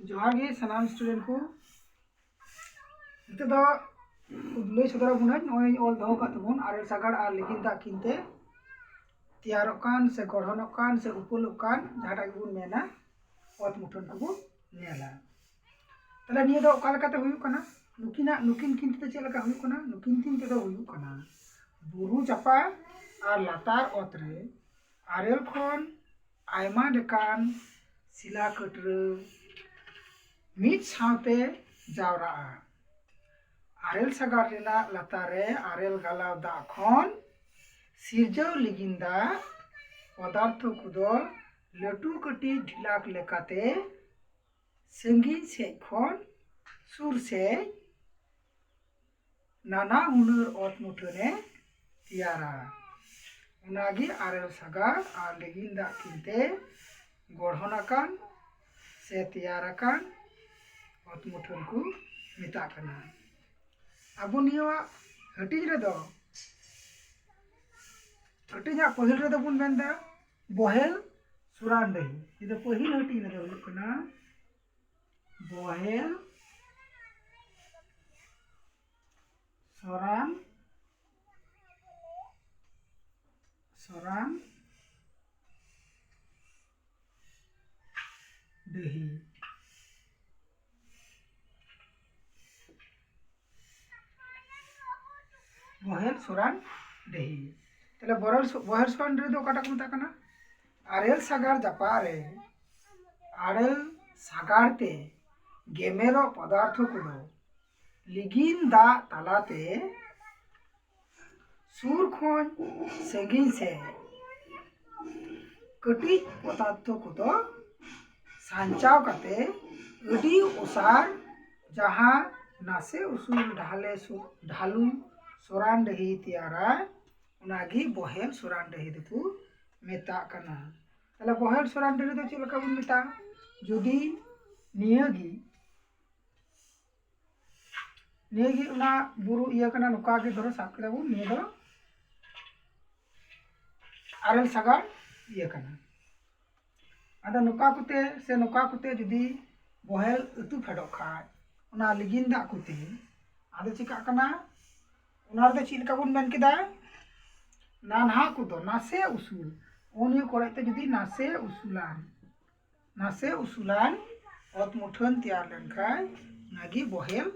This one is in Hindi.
जोहार गे सानाम स्टूडेंट को नित दो लई सदर बुना नय ऑल दो का तबन आरेल सागार आर लिगिन दा किनते तैयार कान से गढ़न कान से उपल कान जहाटा बुन मेना ओत मुठन को नेला तले निया दो ओका लेकाते हुयु कना नुकिन किनते चेल लका हुयु कना नुकिन किनते दो हुयु कना बुरु चापा आर लातार ओत रे आरेल खन आयमा लेकान सिला कटरे मिट सावते जावरा आरेल सागार रेना लातारे आरेल गालाव दा खन सिरजाव लिगिंदा पदार्थ कुदो लटू कटी ढिलाक लेकाते संगीन से खन सुर से नाना हुनर ओत मुठने तैयारा उनागी आरेल सागार आर लिगिंदा किनते गढ़नाकान से तैयाराकान ओत मुठन को मेता कना अब निया हटिज रे दो हटिजा पहिल रे दो बुन मेंदा बहेल सुरान दही इदो पहिल हटिज रे दो हुयुग कना बहेल सोरान सोरान दही बहेल सोरान दही तले बहेल सोरान रे दो काटा को मता कना आरेल सागार जापा रे आरेल सागार ते गेमेरो पदार्थ को लिगिन दा तालाते सुर खन संगीन से कटी पदार्थ को सांचाव काते अडी ओसार जहां नासे उसूल ढालू सोरान दही तैयारा उनागी बहेल सोरान दही दो मेता कना तले बहेल सोरान दही दो चेलका बुन मेता जुदी नियागी उना बुरु इया कना नुका के धरो साब केदा बुन निया दो आरेल सागार इया कना आदा नुका कुते जुदी बहेल उतु फेडो खाय उना लिगिन दा कुते आदा चिका कना उनार दो चिलका बुन मेन केदा नानहा कुदो नासे उसूल ओनियो कोड़ाइते जुदी नासे उसूलान ओत मुठन तैयार लेनखाय नागी बहेल